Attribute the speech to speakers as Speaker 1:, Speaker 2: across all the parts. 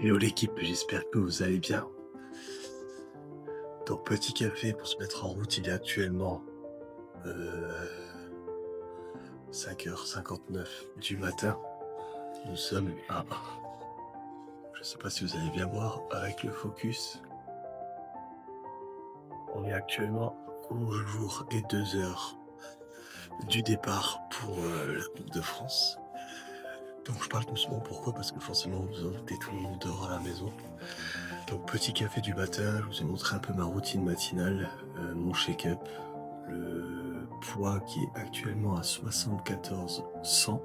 Speaker 1: Hello l'équipe, j'espère que vous allez bien. Donc petit café pour se mettre en route, il est actuellement 5h59 du matin. Nous sommes à, je sais pas si vous allez bien voir avec le focus. On est actuellement au jour et 2 heures du départ pour la Coupe de France. Donc je parle doucement, pourquoi? Parce que forcément vous invitez tout le monde dehors à la maison. Donc petit café du matin, je vous ai montré un peu ma routine matinale, mon shake-up, le poids qui est actuellement à 74-100.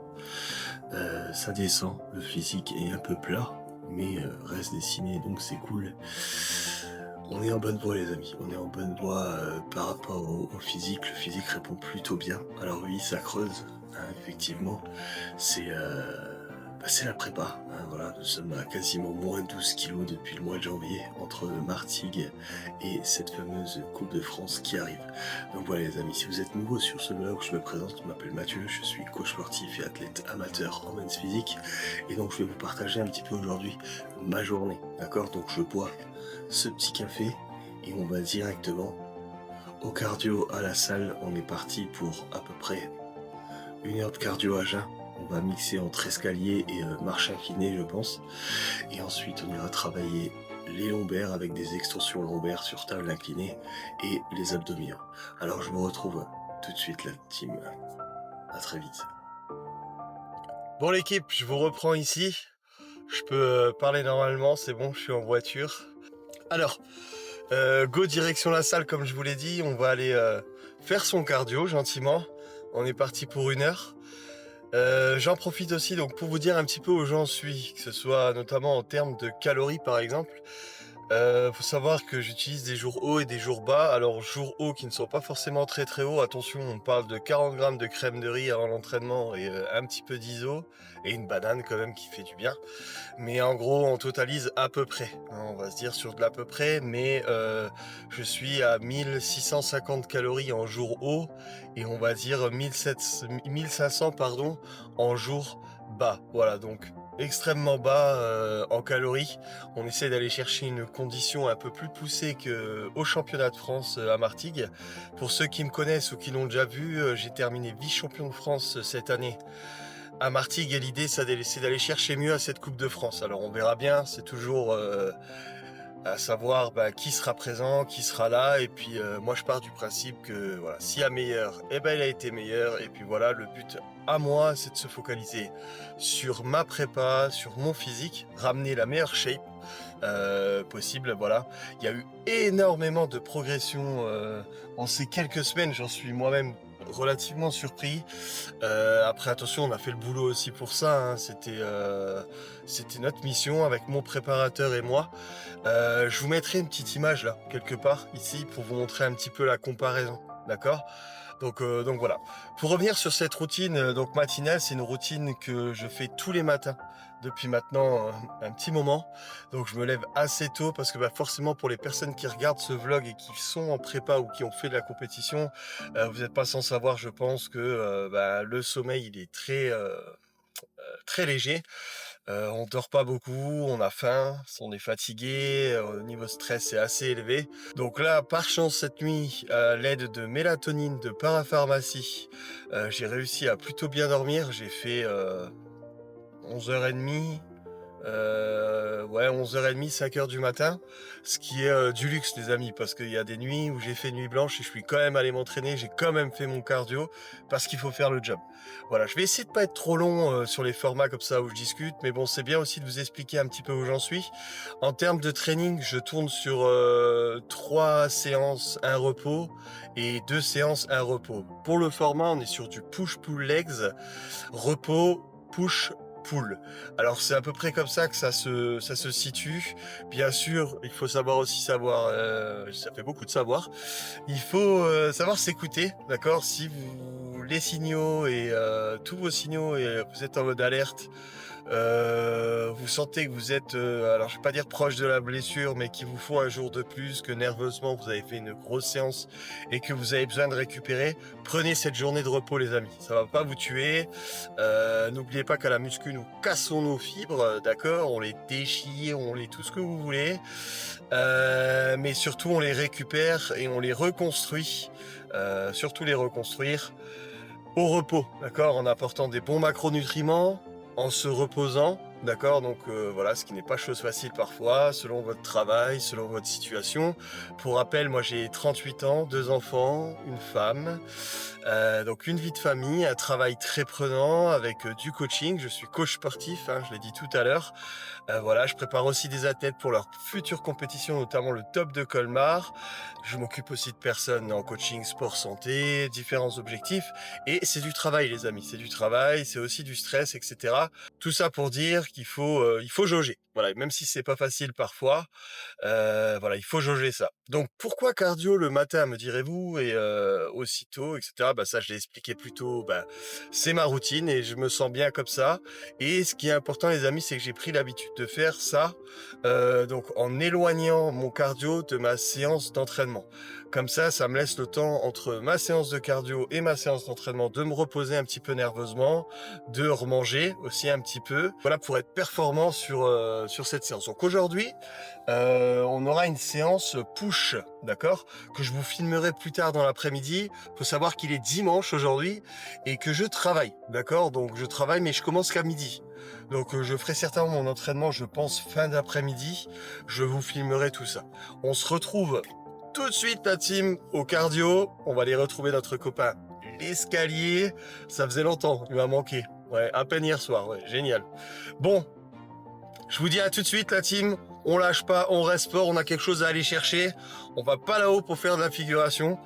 Speaker 1: Ça descend, le physique est un peu plat, mais reste dessiné, donc c'est cool. On est en bonne voie les amis, on est en bonne voie par rapport au physique. Le physique répond plutôt bien. Alors oui, ça creuse, hein, effectivement. C'est la prépa, hein, voilà. Nous sommes à quasiment moins 12 kilos depuis le mois de janvier entre Martigues et cette fameuse Coupe de France qui arrive. Donc voilà les amis, si vous êtes nouveaux sur ce blog, je me présente, je m'appelle Mathieu, je suis coach sportif et athlète amateur en men's physique, et donc je vais vous partager un petit peu aujourd'hui ma journée, d'accord? Donc je bois ce petit café et on va directement au cardio à la salle. On est parti pour à peu près 1 heure de cardio à jeun. On va mixer entre escalier et marche inclinée, je pense. Et ensuite, on ira travailler les lombaires avec des extensions lombaires sur table inclinée et les abdominaux. Alors, je vous retrouve tout de suite, la team. À très vite. Bon, l'équipe, je vous reprends ici. Je peux parler normalement, c'est bon, je suis en voiture. Alors, go direction la salle, comme je vous l'ai dit. On va aller faire son cardio gentiment. On est parti pour 1 heure. J'en profite aussi donc pour vous dire un petit peu où j'en suis, que ce soit notamment en termes de calories par exemple. Faut savoir que j'utilise des jours hauts et des jours bas. Alors jours hauts qui ne sont pas forcément très très hauts, attention, on parle de 40 grammes de crème de riz avant l'entraînement et un petit peu d'iso et une banane quand même qui fait du bien. Mais en gros on totalise à peu près, hein, on va se dire sur de l'à peu près, mais je suis à 1650 calories en jour haut et on va dire 1500 pardon en jour bas. Voilà, donc extrêmement bas en calories. On essaie d'aller chercher une condition un peu plus poussée qu'au championnat de France à Martigues. Pour ceux qui me connaissent ou qui l'ont déjà vu, j'ai terminé vice-champion de France cette année à Martigues et l'idée c'est d'aller chercher mieux à cette Coupe de France. Alors on verra bien, c'est toujours à savoir qui sera présent, qui sera là, et puis moi je pars du principe que voilà, s'il y a meilleur, eh ben il a été meilleur, et puis voilà, le but à moi c'est de se focaliser sur ma prépa, sur mon physique, ramener la meilleure shape possible, voilà. Il y a eu énormément de progression en ces quelques semaines, j'en suis moi-même relativement surpris. Après attention, on a fait le boulot aussi pour ça, hein. C'était notre mission avec mon préparateur et moi. Je vous mettrai une petite image là, quelque part, ici, pour vous montrer un petit peu la comparaison, d'accord? Donc voilà. Pour revenir sur cette routine donc matinale, c'est une routine que je fais tous les matins depuis maintenant un petit moment. Donc je me lève assez tôt parce que forcément pour les personnes qui regardent ce vlog et qui sont en prépa ou qui ont fait de la compétition, vous n'êtes pas sans savoir, je pense, que le sommeil il est très léger. On dort pas beaucoup, on a faim, on est fatigué, au niveau stress c'est assez élevé. Donc là, par chance cette nuit, à l'aide de mélatonine de parapharmacie, j'ai réussi à plutôt bien dormir. J'ai fait 11h30, ouais 11h30, 5h du matin, ce qui est du luxe les amis, parce qu'il y a des nuits où j'ai fait nuit blanche et je suis quand même allé m'entraîner, j'ai quand même fait mon cardio, parce qu'il faut faire le job. Voilà, je vais essayer de pas être trop long sur les formats comme ça où je discute, mais bon c'est bien aussi de vous expliquer un petit peu où j'en suis. En termes de training, je tourne sur 3 séances, un repos, et 2 séances, un repos. Pour le format, on est sur du push-pull legs, repos, push, pull. Alors c'est à peu près comme ça que ça se situe. Bien sûr, il faut savoir aussi savoir, ça fait beaucoup de savoir. Il faut savoir s'écouter, d'accord? Si vous les signaux et tous vos signaux et vous êtes en mode alerte,
Speaker 2: vous sentez que vous êtes, alors je vais pas dire proche de la blessure, mais qu'il vous faut un jour de plus, que nerveusement vous avez fait une grosse séance et que vous avez besoin de récupérer, prenez cette journée de repos les amis. Ça va pas vous tuer. N'oubliez pas qu'à la muscu, nous cassons nos fibres, d'accord? On les déchire, on les tout ce que vous voulez. Mais surtout on les récupère et on les reconstruit, surtout les reconstruire au repos, d'accord? En apportant des bons macronutriments, en se reposant, d'accord? Donc voilà, ce qui n'est pas chose facile parfois, selon votre travail, selon votre situation. Pour rappel, moi j'ai 38 ans, 2 enfants, une femme, donc une vie de famille, un travail très prenant avec, du coaching. Je suis coach sportif, hein, je l'ai dit tout à l'heure. Voilà, je prépare aussi des athlètes pour leurs futures compétitions, notamment le Top de Colmar. Je m'occupe aussi de personnes en coaching sport santé, différents objectifs. Et c'est du travail, les amis. C'est du travail, c'est aussi du stress, etc. Tout ça pour dire il faut jauger. Voilà, même si c'est pas facile parfois, voilà, il faut jauger ça. Donc pourquoi cardio le matin, me direz-vous, et aussitôt, et cetera? Bah, ça, je l'ai expliqué plus tôt, bah, c'est ma routine et je me sens bien comme ça. Et ce qui est important, les amis, c'est que j'ai pris l'habitude de faire ça, donc en éloignant mon cardio de ma séance d'entraînement. Comme ça me laisse le temps entre ma séance de cardio et ma séance d'entraînement de me reposer un petit peu nerveusement, de remanger aussi un petit peu, voilà, pour être performant sur cette séance. Donc aujourd'hui, on aura une séance push, d'accord? Que je vous filmerai plus tard dans l'après-midi. Faut savoir qu'il est dimanche aujourd'hui et que je travaille, d'accord? Donc je travaille, mais je commence qu'à midi. Donc je ferai certainement mon entraînement, je pense, fin d'après-midi. Je vous filmerai tout ça. On se retrouve tout de suite, la team, au cardio. On va aller retrouver notre copain l'escalier. Ça faisait longtemps, il m'a manqué. Ouais, à peine hier soir, ouais, génial. Bon, je vous dis à tout de suite, la team. On lâche pas, on reste fort, on a quelque chose à aller chercher. On va pas là-haut pour faire de la figuration.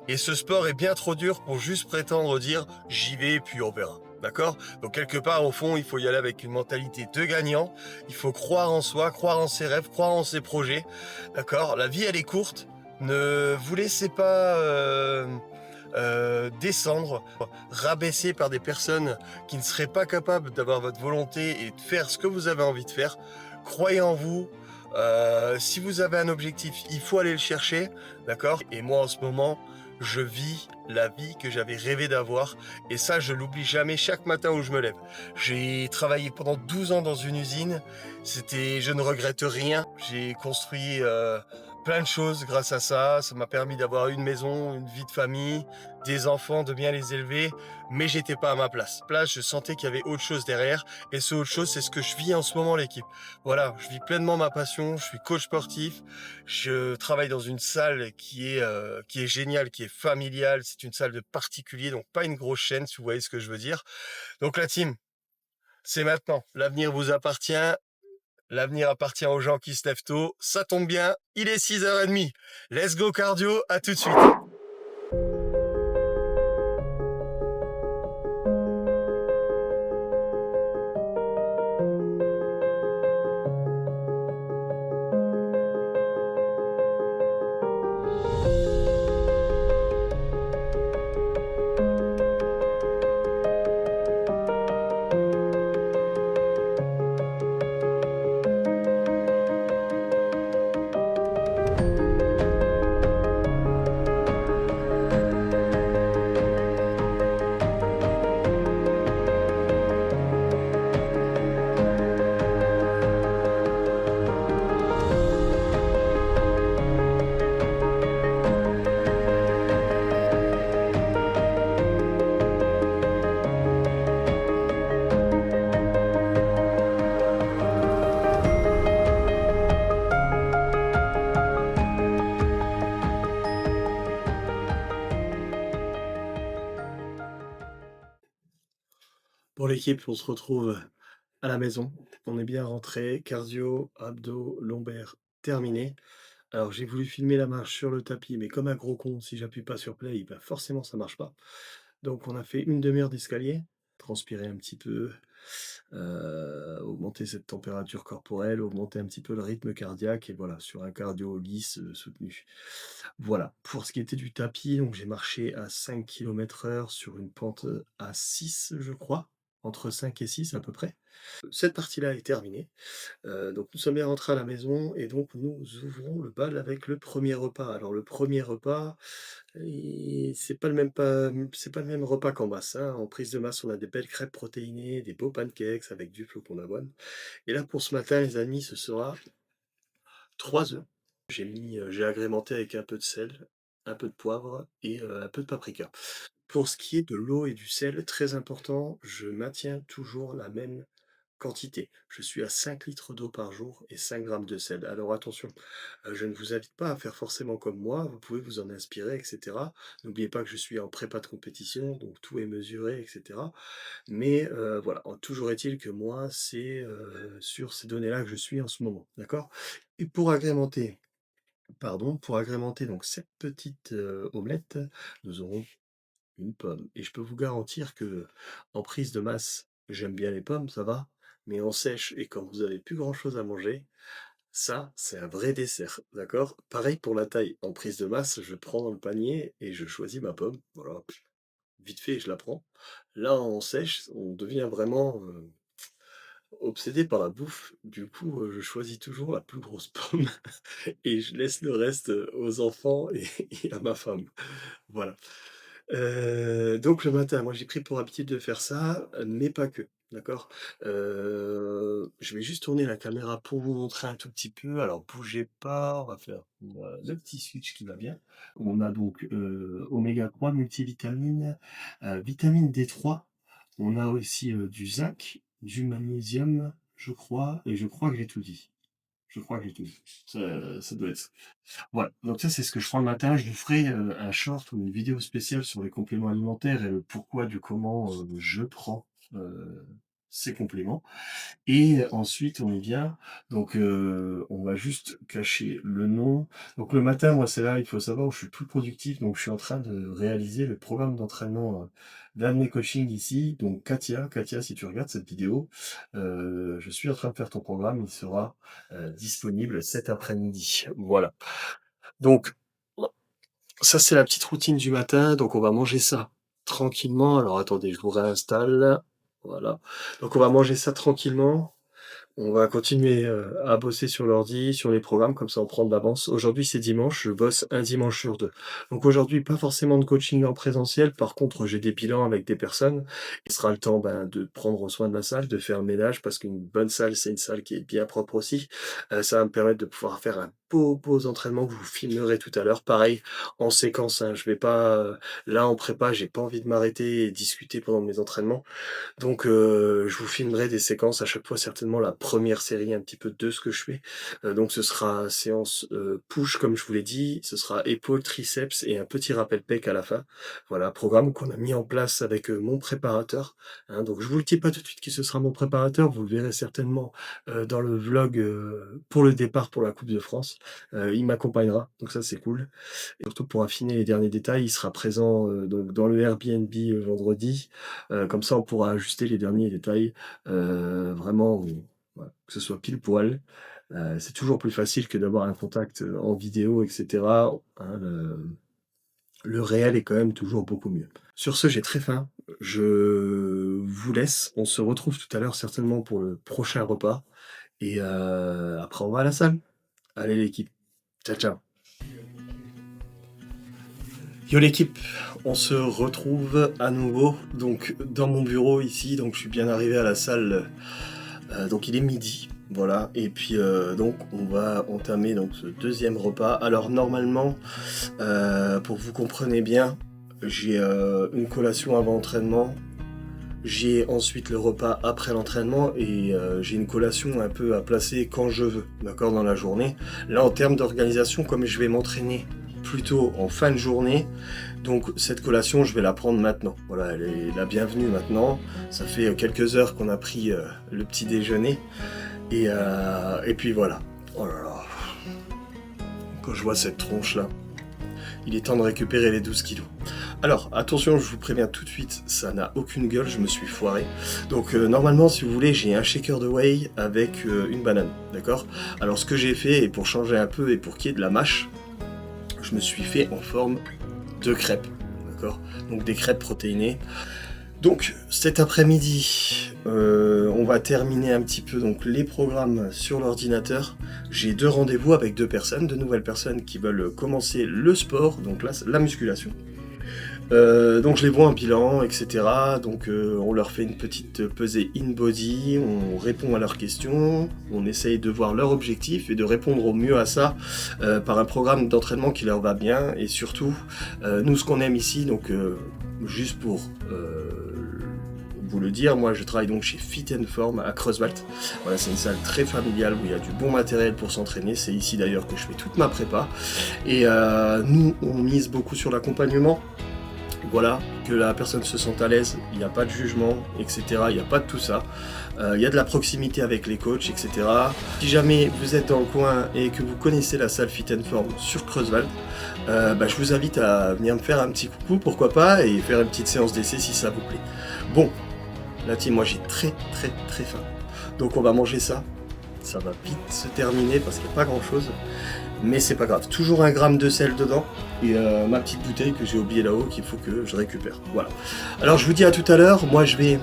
Speaker 2: Et ce sport est bien trop dur pour juste prétendre dire j'y vais puis on verra. D'accord? Donc quelque part au fond, il faut y aller avec une mentalité de gagnant. Il faut croire en soi, croire en ses rêves, croire en ses projets. D'accord? La vie elle est courte. Ne vous laissez pas descendre, rabaisser par des personnes qui ne seraient pas capables d'avoir votre volonté et de faire ce que vous avez envie de faire. Croyez en vous. Si vous avez un objectif, il faut aller le chercher, d'accord? Et moi, en ce moment, je vis la vie que j'avais rêvé d'avoir. Et ça, je l'oublie jamais chaque matin où je me lève. J'ai travaillé pendant 12 ans dans une usine. Je ne regrette rien. J'ai construit plein de choses grâce à ça. Ça m'a permis d'avoir une maison, une vie de famille, des enfants, de bien les élever. Mais j'étais pas à ma place. Je sentais qu'il y avait autre chose derrière. Et ce autre chose, c'est ce que je vis en ce moment, l'équipe. Voilà, je vis pleinement ma passion. Je suis coach sportif. Je travaille dans une salle qui est géniale, qui est familiale. C'est une salle de particuliers, donc pas une grosse chaîne, si vous voyez ce que je veux dire. Donc la team, c'est maintenant. L'avenir vous appartient. L'avenir appartient aux gens qui se lèvent tôt. Ça tombe bien, il est 6h30. Let's go cardio, à tout de suite. Pour l'équipe, on se retrouve à la maison. On est bien rentré, cardio, abdos, lombaires terminé. Alors j'ai voulu filmer la marche sur le tapis, mais comme un gros con, si j'appuie pas sur play, ben forcément ça marche pas. Donc on a fait une demi-heure d'escalier, transpirer un petit peu, augmenter cette température corporelle, augmenter un petit peu le rythme cardiaque et voilà, sur un cardio lisse, soutenu. Voilà, pour ce qui était du tapis, donc j'ai marché à 5 km/h sur une pente, à 6, je crois.
Speaker 1: entre 5 et 6 à peu près. Cette partie-là est terminée. Donc nous sommes bien rentrés à la maison et donc nous ouvrons le bal avec le premier repas. Alors le premier repas, c'est pas le même repas qu'en masse, hein. En prise de masse, on a des belles crêpes protéinées, des beaux pancakes avec du flocon d'avoine. Et là, pour ce matin, les amis, ce sera 3 œufs. J'ai agrémenté avec un peu de sel, un peu de poivre et un peu de paprika. Pour ce qui est de l'eau et du sel, très important, je maintiens toujours la même quantité. Je suis à 5 litres d'eau par jour et 5 grammes de sel. Alors attention, je ne vous invite pas à faire forcément comme moi, vous pouvez vous en inspirer, et cetera. N'oubliez pas que je suis en prépa de compétition, donc tout est mesuré, et cetera. Mais voilà, toujours est-il que moi, c'est, sur ces données-là que je suis en ce moment, d'accord? Et pour agrémenter donc cette petite, omelette, nous aurons une pomme et je peux vous garantir que en prise de masse, j'aime bien les pommes, ça va, mais en sèche et quand vous avez plus grand-chose à manger, ça, c'est un vrai dessert, d'accord? Pareil pour la taille, en prise de masse, je prends dans le panier et je choisis ma pomme, voilà, vite fait, je la prends. Là, en sèche, on devient vraiment, obsédé par la bouffe. Du coup, je choisis toujours la plus grosse pomme et je laisse le reste, aux enfants et et à ma femme. Voilà. Donc le matin, moi j'ai pris pour habitude de faire ça, mais pas que, d'accord? Je vais juste tourner la caméra pour vous montrer un tout petit peu. Alors bougez pas, on va faire, le petit switch qui va bien. On a donc, oméga 3 multivitamines, vitamine D3. On a aussi, du zinc, du magnésium, je crois et je crois que j'ai tout dit. Je crois que j'ai tout dit. Ça doit être ça. Voilà, donc ça, c'est ce que je prends le matin. Je vous ferai, un short ou une vidéo spéciale sur les compléments alimentaires et le pourquoi du comment, je prends, ces compléments. Et ensuite, on y vient. Donc, on va juste cacher le nom. Donc le matin, moi, c'est là, il faut savoir où je suis plus productif. Donc, je suis en train de réaliser le programme d'entraînement, d'un de mes coachings ici. Donc, Katia, si tu regardes cette vidéo, je suis en train de faire ton programme. Il sera, disponible cet après-midi. Voilà. Donc, ça, c'est la petite routine du matin. Donc, on va manger ça tranquillement. Alors, attendez, je vous réinstalle. Voilà. Donc, on va manger ça tranquillement. On va continuer, à bosser sur l'ordi, sur les programmes, comme ça on prend de l'avance. Aujourd'hui, c'est dimanche, je bosse un dimanche sur 2. Donc aujourd'hui, pas forcément de coaching en présentiel, par contre, j'ai des bilans avec des personnes. Il sera le temps, ben, de prendre soin de la salle, de faire le ménage, parce qu'une bonne salle, c'est une salle qui est bien propre aussi. Ça va me permettre de pouvoir faire un beaux entraînements que je vous filmerai tout à l'heure. Pareil, en séquence, hein, je vais pas, là, en prépa, j'ai pas envie de m'arrêter et discuter pendant mes entraînements. Donc, je vous filmerai des séquences à chaque fois, certainement la première série un petit peu de ce que je fais. Donc ce sera séance, push comme je vous l'ai dit, ce sera épaules, triceps et un petit rappel pec à la fin. Voilà, programme qu'on a mis en place avec, mon préparateur, hein. Donc je vous le dis pas tout de suite qui ce sera mon préparateur, vous le verrez certainement, dans le vlog, pour le départ pour la Coupe de France. Il m'accompagnera, donc ça c'est cool et surtout pour affiner les derniers détails, il sera présent, donc dans le Airbnb, vendredi. Comme ça, on pourra ajuster les derniers détails, vraiment, voilà, que ce soit pile poil. C'est toujours plus facile que d'avoir un contact, en vidéo et cetera, hein, le réel est quand même toujours beaucoup mieux. Sur ce, j'ai très faim, je vous laisse. On se retrouve tout à l'heure certainement pour le prochain repas et après on va à la salle. Allez l'équipe, ciao, ciao. Yo l'équipe, on se retrouve à nouveau donc dans mon bureau ici, donc je suis bien arrivé à la salle, donc il est midi, voilà, et puis donc on va entamer donc ce deuxième repas. Alors normalement, pour que vous compreniez bien, j'ai une collation avant entraînement, j'ai ensuite le repas après l'entraînement et j'ai une collation un peu à placer quand je veux, d'accord, dans la journée. Là en termes d'organisation, comme je vais m'entraîner plutôt en fin de journée, donc cette collation je vais la prendre maintenant. Voilà, elle est la bienvenue maintenant. Ça fait quelques heures qu'on a pris le petit déjeuner et puis voilà. Oh là là, quand je vois cette tronche là, il est temps de récupérer les 12 kilos. Alors, attention, je vous préviens tout de suite, ça n'a aucune gueule, je me suis foiré. Donc, normalement, si vous voulez, j'ai un shaker de whey avec une banane, d'accord? Alors, ce que j'ai fait, et pour changer un peu et pour qu'il y ait de la mâche, je me suis fait en forme de crêpes, d'accord? Donc, des crêpes protéinées. Donc cet après-midi, on va terminer un petit peu donc les programmes sur l'ordinateur. J'ai 2 rendez-vous avec 2 personnes, 2 nouvelles personnes qui veulent commencer le sport, donc là, la musculation. Donc je les vois en bilan, etc. Donc on leur fait une petite pesée in-body, on répond à leurs questions, on essaye de voir leur objectif et de répondre au mieux à ça par un programme d'entraînement qui leur va bien. Et surtout, nous ce qu'on aime ici, donc juste pour vous le dire, moi je travaille donc chez Fit & Form à Creuswald. Voilà, c'est une salle très familiale où il y a du bon matériel pour s'entraîner. C'est ici d'ailleurs que je fais toute ma prépa. Et nous, on mise beaucoup sur l'accompagnement. Voilà, que la personne se sente à l'aise, il n'y a pas de jugement, etc. Il n'y a pas de tout ça. Il y a de la proximité avec les coachs, etc. Si jamais vous êtes dans le coin et que vous connaissez la salle Fit & Form sur Creuswald, je vous invite à venir me faire un petit coucou, pourquoi pas, et faire une petite séance d'essai si ça vous plaît. Bon, la team, moi j'ai très faim. Donc on va manger ça. Ça va vite se terminer parce qu'il n'y a pas grand chose. Mais c'est pas grave, toujours 1 gramme de sel dedans et ma petite bouteille que j'ai oubliée là-haut qu'il faut que je récupère. Voilà. Alors je vous dis à tout à l'heure, moi je vais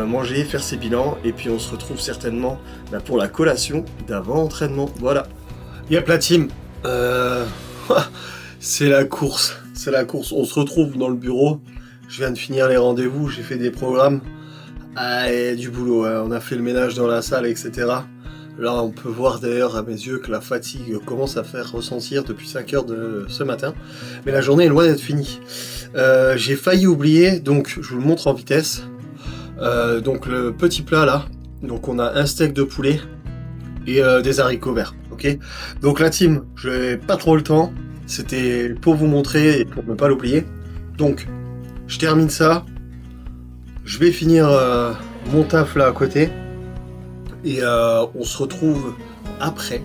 Speaker 1: manger, faire ces bilans et puis on se retrouve certainement pour la collation d'avant-entraînement. Voilà. Yep la team, c'est la course, on se retrouve dans le bureau, je viens de finir les rendez-vous, j'ai fait des programmes, et du boulot, hein. On a fait le ménage dans la salle, etc. Là, on peut voir d'ailleurs à mes yeux que la fatigue commence à faire ressentir depuis 5 heures de ce matin. Mais la journée est loin d'être finie. J'ai failli oublier, donc je vous le montre en vitesse. Donc le petit plat là, donc on a un steak de poulet et des haricots verts. Ok. Donc la team, je n'ai pas trop le temps. C'était pour vous montrer et pour ne pas l'oublier. Donc, je termine ça. Je vais finir mon taf là à côté. Et on se retrouve après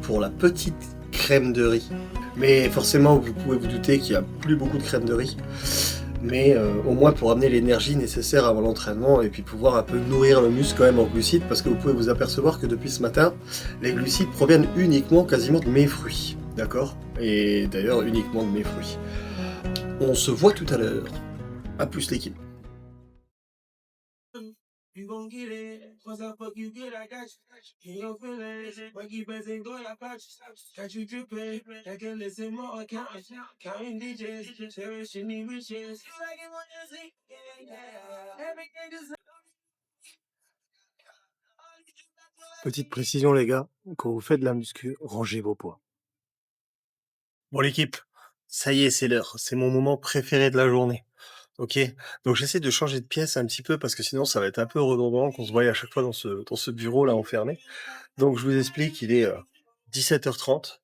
Speaker 1: pour la petite crème de riz. Mais forcément, vous pouvez vous douter qu'il n'y a plus beaucoup de crème de riz. Mais au moins pour amener l'énergie nécessaire avant l'entraînement et puis pouvoir un peu nourrir le muscle quand même en glucides. Parce que vous pouvez vous apercevoir que depuis ce matin, les glucides proviennent uniquement quasiment de mes fruits. D'accord? Et d'ailleurs uniquement de mes fruits. On se voit tout à l'heure. A plus l'équipe. You gon' get it. Once I fuck you good, I got you. In your feelings, but keep buzzing, go like pouch. Got you dripping, I can listen more accounts. Counting digits, cherishing the riches. You like it when you see, yeah. Everything just. Petite précision les gars, quand vous faites de la muscu, rangez vos poids. Bon l'équipe, ça y est, c'est l'heure. C'est mon moment préféré de la journée. Ok, donc j'essaie de changer de pièce un petit peu parce que sinon ça va être un peu redondant qu'on se voie à chaque fois dans ce bureau là enfermé. Donc je vous explique, il est 17h30,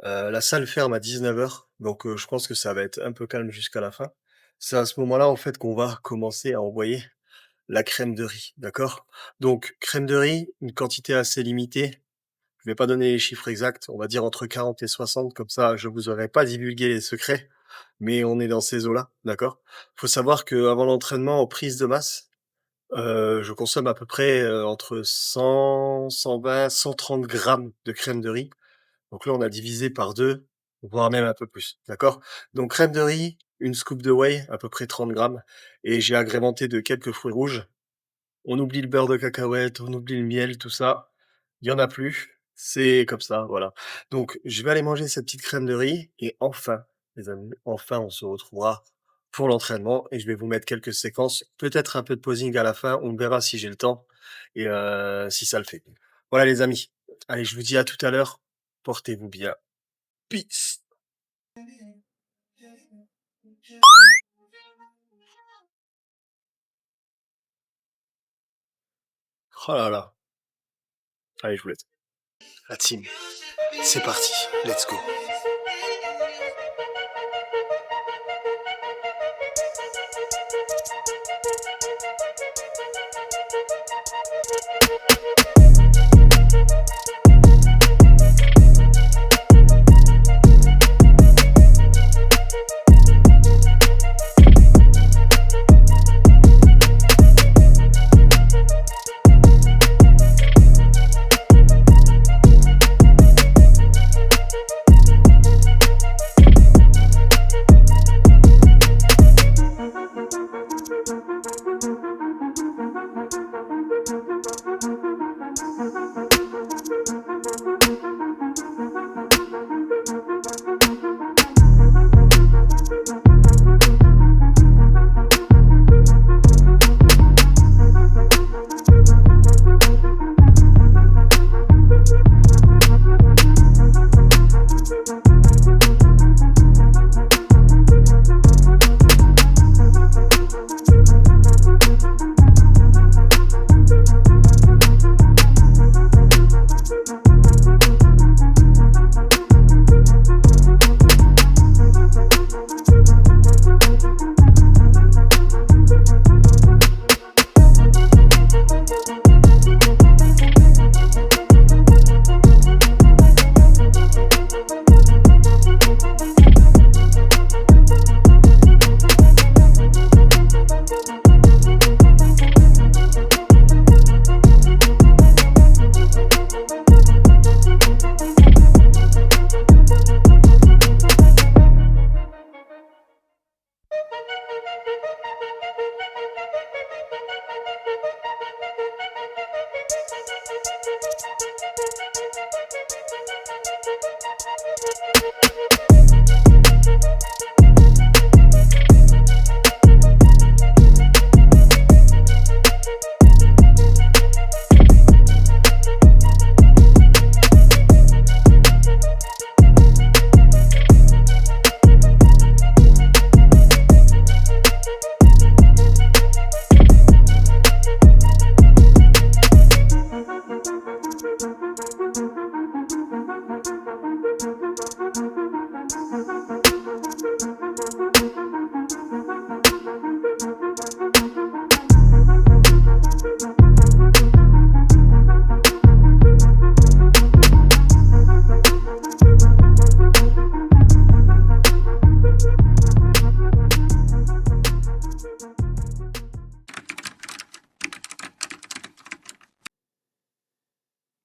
Speaker 1: la salle ferme à 19h, donc je pense que ça va être un peu calme jusqu'à la fin. C'est à ce moment-là en fait qu'on va commencer à envoyer la crème de riz, d'accord? Donc crème de riz, une quantité assez limitée. Je vais pas donner les chiffres exacts, on va dire entre 40 et 60, comme ça je vous aurais pas divulgué les secrets. Mais on est dans ces eaux-là, d'accord? Faut savoir qu'avant l'entraînement, en prise de masse, je consomme à peu près, entre 100, 120, 130 grammes de crème de riz. Donc là, on a divisé par 2, voire même un peu plus, d'accord? Donc crème de riz, une scoop de whey, à peu près 30 grammes, et j'ai agrémenté de quelques fruits rouges. On oublie le beurre de cacahuète, on oublie le miel, tout ça. Il y en a plus. C'est comme ça, voilà. Donc, je vais aller manger cette petite crème de riz et enfin, les amis, enfin, on se retrouvera pour l'entraînement et je vais vous mettre quelques séquences, peut-être un peu de posing à la fin. On verra si j'ai le temps et si ça le fait. Voilà, les amis. Allez, je vous dis à tout à l'heure. Portez-vous bien. Peace. Oh là là. Allez, je vous laisse. La team. C'est parti. Let's go.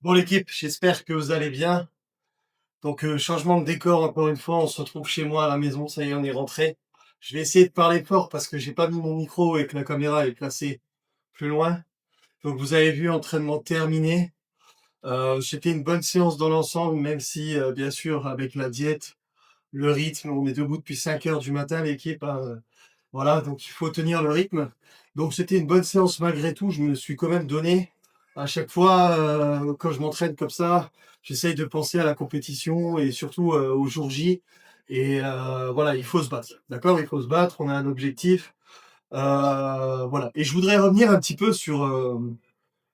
Speaker 2: Bon l'équipe, j'espère que vous allez bien. Donc changement de décor encore une fois, on se retrouve chez moi à la maison, ça y est, on est rentré. Je vais essayer de parler fort parce que j'ai pas mis mon micro et que la caméra est placée plus loin. Donc vous avez vu, entraînement terminé. C'était une bonne séance dans l'ensemble, même si bien sûr avec la diète, le rythme, on est debout depuis 5 heures du matin l'équipe, hein, voilà, donc il faut tenir le rythme. Donc c'était une bonne séance malgré tout, je me suis quand même donné. À chaque fois, quand je m'entraîne comme ça, j'essaye de penser à la compétition et surtout, au jour J et voilà, il faut se battre, d'accord? Il faut se battre, on a un objectif, voilà et je voudrais revenir un petit peu sur,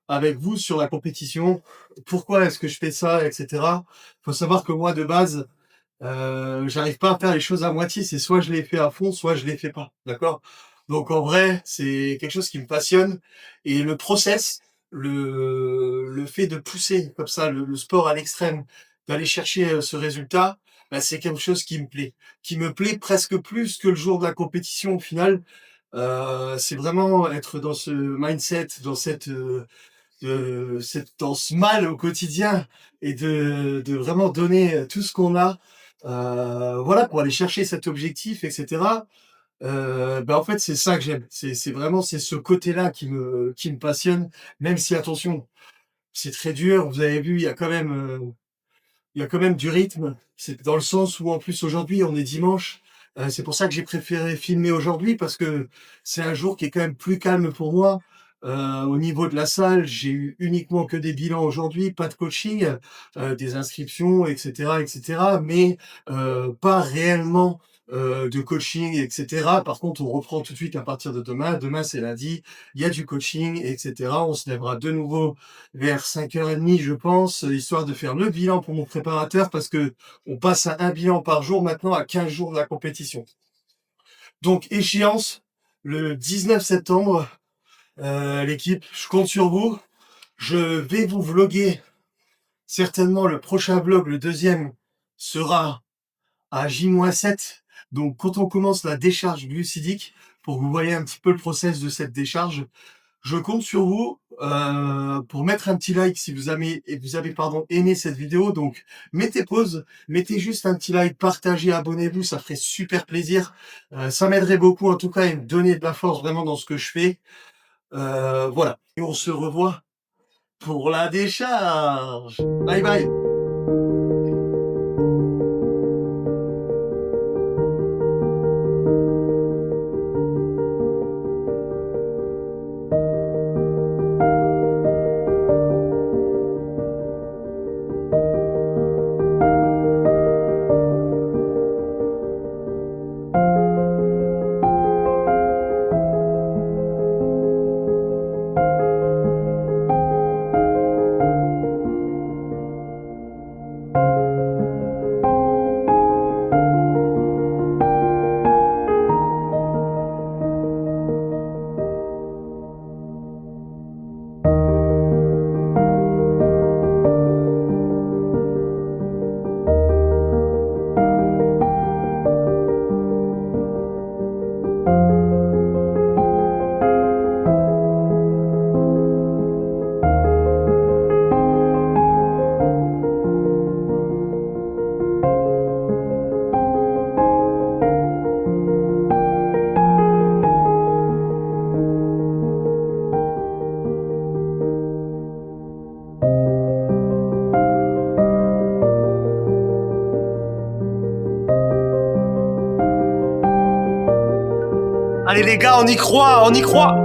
Speaker 2: avec vous sur la compétition. Pourquoi est-ce que je fais ça et cetera? Faut savoir que moi de base, j'arrive pas à faire les choses à moitié, c'est soit je les fais à fond, soit je les fais pas, d'accord? Donc en vrai, c'est quelque chose qui me passionne et le process, le fait de pousser comme ça le sport à l'extrême, d'aller chercher, ce résultat, bah, c'est quelque chose qui me plaît presque plus que le jour de la compétition au final. C'est vraiment être dans ce mindset, dans ce mal au quotidien et de vraiment donner tout ce qu'on a, voilà, pour aller chercher cet objectif, et cetera. Bah, en fait, c'est ça que j'aime. C'est vraiment c'est ce côté-là qui me passionne, même si attention, c'est très dur. Vous avez vu, il y a quand même du rythme. C'est dans le sens où en plus aujourd'hui on est dimanche. C'est pour ça que j'ai préféré filmer aujourd'hui parce que c'est un jour qui est quand même plus calme pour moi. Au niveau de la salle, j'ai eu uniquement que des bilans aujourd'hui, pas de coaching, des inscriptions, et cetera, mais pas réellement de coaching, et cetera. Par contre, on reprend tout de suite à partir de demain. Demain, c'est lundi, il y a du coaching, et cetera. On se lèvera de nouveau vers 5h30, je pense, histoire de faire le bilan pour mon préparateur parce que on passe à un bilan par jour maintenant à 15 jours de la compétition. Donc échéance le 19 septembre, l'équipe, je compte sur vous. Je vais vous vloguer certainement le prochain vlog, le deuxième sera à J-7. Donc quand on commence la décharge glucidique, pour que vous voyez un petit peu le process de cette décharge,
Speaker 1: Je compte sur vous pour mettre un petit like si vous avez aimé cette vidéo. Donc mettez pause, mettez juste un petit like, partagez, abonnez-vous, ça ferait super plaisir. Ça m'aiderait beaucoup en tout cas et me donner de la force vraiment dans ce que je fais. Voilà. Et on se revoit pour la décharge. Bye bye. Allez les gars, on y croit, on y croit.